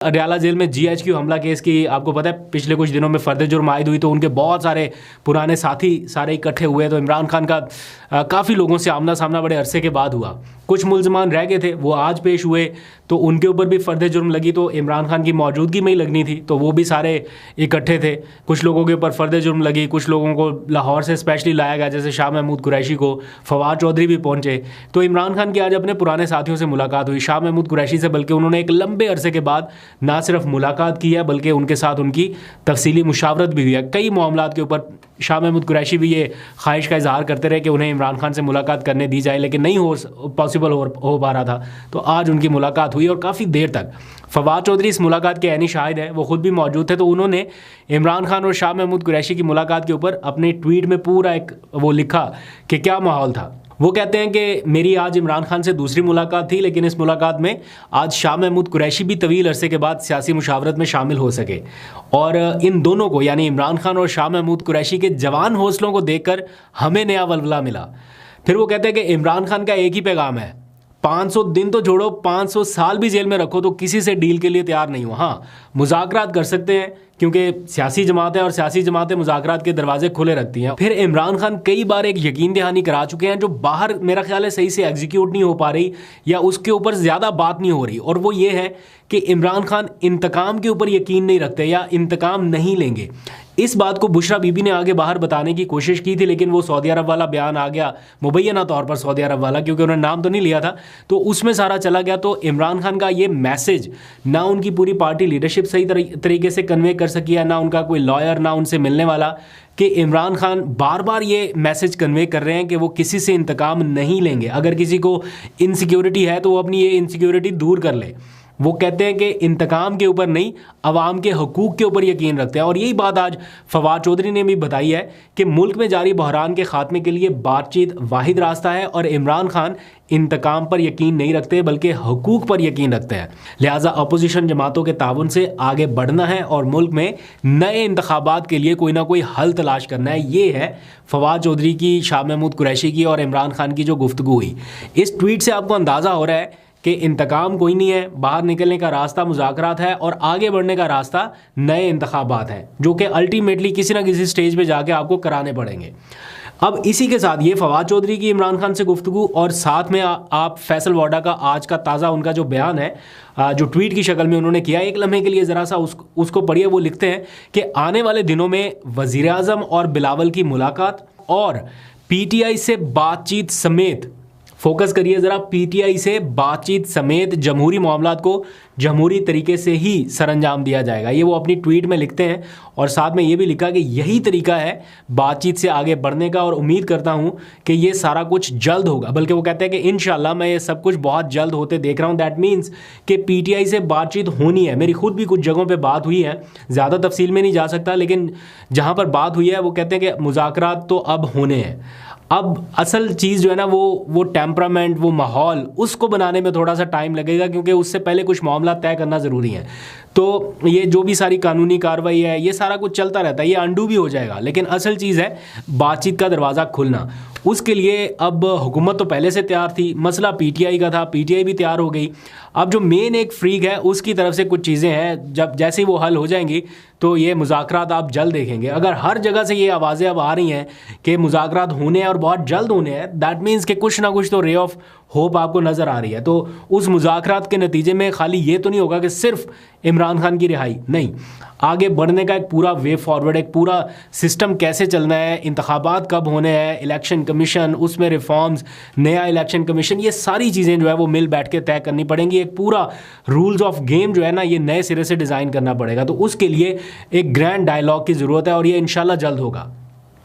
Adiala jail में GHQ हमला case की आपको पता है पिछले कुछ दिनों में फर्द जुर्म आयद हुई, तो उनके बहुत सारे पुराने साथी सारे इकट्ठे हुए। तो इमरान खान का काफ़ी लोगों से आमना सामना बड़े अरसे के बाद हुआ। कुछ मुल्ज़मान रह गए थे, वो आज पेश हुए, तो उनके ऊपर भी फर्द जुर्म लगी, तो इमरान खान की मौजूदगी में ही लगनी थी, तो वो भी सारे इकट्ठे थे। कुछ लोगों के ऊपर फर्द जुर्म लगी, कुछ लोगों को लाहौर से स्पेशली लाया गया, जैसे शाह महमूद कुरैशी को, फवाद चौधरी भी पहुंचे। तो इमरान खान की आज अपने पुराने साथियों से मुलाकात हुई, शाह महमूद कुरैशी से, बल्कि उन्होंने एक लंबे अरसे के बाद ना सिर्फ मुलाकात की है बल्कि उनके साथ उनकी तफसीली मुशावरत भी हुई है। कई मामलात के ऊपर शाह महमूद कुरैशी भी ये ख्वाहिश का इजहार करते रहे कि उन्हें इमरान खान से मुलाकात करने दी जाए, लेकिन नहीं पॉसिबल हो पा रहा था। तो आज उनकी मुलाकात हुई और काफ़ी देर तक। फवाद चौधरी इस मुलाकात के ऐनी शाहिद हैं, वो खुद भी मौजूद थे। तो उन्होंने इमरान खान और शाह महमूद कुरैशी की मुलाकात के ऊपर अपने ट्वीट में पूरा एक वो लिखा कि क्या माहौल था। वो कहते हैं कि मेरी आज इमरान खान से दूसरी मुलाकात थी, लेकिन इस मुलाकात में आज शाह महमूद कुरैशी भी तवील अरसे के बाद सियासी मुशावरत में शामिल हो सके, और इन दोनों को यानी इमरान खान और शाह महमूद कुरैशी के जवान हौसलों को देखकर हमें नया वलवला मिला। फिर वो कहते हैं कि इमरान खान का एक ही पैगाम है, 500 दिन तो छोड़ो, 500 साल भी जेल में रखो तो किसी से डील के लिए तैयार नहीं हो। हाँ, मुज़ाकरात कर सकते हैं क्योंकि सियासी जमातें और सियासी जमातें मुज़ाकरात के दरवाजे खुले रखती हैं। फिर इमरान खान कई बार एक यकीन दहानी करा चुके हैं जो बाहर मेरा ख्याल है सही से एग्जीक्यूट नहीं हो पा रही या उसके ऊपर ज़्यादा बात नहीं हो रही, और वो ये है कि इमरान खान इंतकाम के ऊपर यकीन नहीं रखते या इंतकाम नहीं लेंगे। इस बात को बुशरा बीबी ने आगे बाहर बताने की कोशिश की थी, लेकिन वो सऊदी अरब वाला बयान आ गया, मुबैना तौर पर सऊदी अरब वाला, क्योंकि उन्होंने नाम तो नहीं लिया था, तो उसमें सारा चला गया। तो इमरान खान का ये मैसेज ना उनकी पूरी पार्टी लीडरशिप सही तरीके से कन्वे कर सकी है, ना उनका कोई लॉयर, ना उनसे मिलने वाला, कि इमरान खान बार बार ये मैसेज कन्वे कर रहे हैं कि वो किसी से इंतकाम नहीं लेंगे। अगर किसी को इनसिक्योरिटी है तो वो अपनी ये इनसिक्योरिटी दूर कर ले। वो कहते हैं कि इंतकाम के ऊपर नहीं, अवाम के हकूक़ के ऊपर यकीन रखते हैं। और यही बात आज फवाद चौधरी ने भी बताई है कि मुल्क में जारी बहरान के खात्मे के लिए बातचीत वाहिद रास्ता है, और इमरान खान इंतकाम पर यकीन नहीं रखते बल्कि हकूक़ पर यकीन रखते हैं। लिहाजा अपोजिशन जमातों के ताउन से आगे बढ़ना है और मुल्क में नए इंतखाबात के लिए कोई ना कोई हल तलाश करना है। ये है फवाद चौधरी की, शाह महमूद कुरैशी की और इमरान खान की जो गुफ्तगू हुई। इस ट्वीट से आपको अंदाज़ा हो रहा है कि इंतकाम कोई नहीं है, बाहर निकलने का रास्ता मुज़ाकरात है और आगे बढ़ने का रास्ता नए इंतखाबात हैं, जो कि अल्टीमेटली किसी ना किसी स्टेज पे जाके आपको कराने पड़ेंगे। अब इसी के साथ ये फवाद चौधरी की इमरान खान से गुफ्तगू, और साथ में आप फैसल वाडा का आज का ताज़ा उनका जो बयान है, जो ट्वीट की शक्ल में उन्होंने किया, एक लम्हे के लिए ज़रा सा उसको पढ़िए। वो लिखते हैं कि आने वाले दिनों में वज़ीर आज़म और बिलावल की मुलाकात और PTI से बातचीत समेत, फोकस करिए ज़रा, PTI से बातचीत समेत जमहूरी मामलात को जमहूरी तरीके से ही सरअंजाम दिया जाएगा। ये वो अपनी ट्वीट में लिखते हैं, और साथ में ये भी लिखा कि यही तरीका है बातचीत से आगे बढ़ने का, और उम्मीद करता हूँ कि ये सारा कुछ जल्द होगा। बल्कि वो कहते हैं कि इंशाल्लाह मैं ये सब कुछ बहुत जल्द होते देख रहा हूँ। दैट मीन्स कि PTI से बातचीत होनी है। मेरी खुद भी कुछ जगहों पर बात हुई है, ज़्यादा तफसील में नहीं जा सकता, लेकिन जहाँ पर बात हुई है वो कहते हैं कि मुज़ाकरात तो अब होने हैं। अब असल चीज़ जो है ना वो टेम्परामेंट, वो माहौल, उसको बनाने में थोड़ा सा टाइम लगेगा, क्योंकि उससे पहले कुछ मामला तय करना ज़रूरी है। तो ये जो भी सारी कानूनी कार्रवाई है, ये सारा कुछ चलता रहता है, ये अंडू भी हो जाएगा, लेकिन असल चीज़ है बातचीत का दरवाज़ा खुलना। उसके लिए अब हुकूमत तो पहले से तैयार थी, मसला PTI का था, PTI भी तैयार हो गई। अब जो मेन एक फ्रीक है उसकी तरफ से कुछ चीज़ें हैं, जब जैसे ही वो हल हो जाएंगी तो ये मुज़ाकरात आप जल्द देखेंगे। अगर हर जगह से ये आवाज़ें अब आ रही हैं कि मुज़ाकरात होने हैं और बहुत जल्द होने हैं, दैट मीन्स कि कुछ ना कुछ तो रे ऑफ होप आपको नज़र आ रही है। तो उस मुज़ाकरात के नतीजे में खाली ये तो नहीं होगा कि सिर्फ इमरान खान की रिहाई, नहीं, आगे बढ़ने का एक पूरा वे फॉरवर्ड, एक पूरा सिस्टम कैसे चलना है, इंतखाबात कब होने हैं, इलेक्शन कमीशन, उसमें रिफॉर्म्स, नया इलेक्शन कमीशन, ये सारी चीज़ें जो है वो मिल बैठ के तय करनी पड़ेंगी। एक पूरा रूल्स ऑफ गेम जो है ना, ये नए सिरे से डिज़ाइन करना पड़ेगा। तो उसके लिए एक ग्रैंड डायलॉग की ज़रूरत है, और ये इंशाल्लाह जल्द होगा।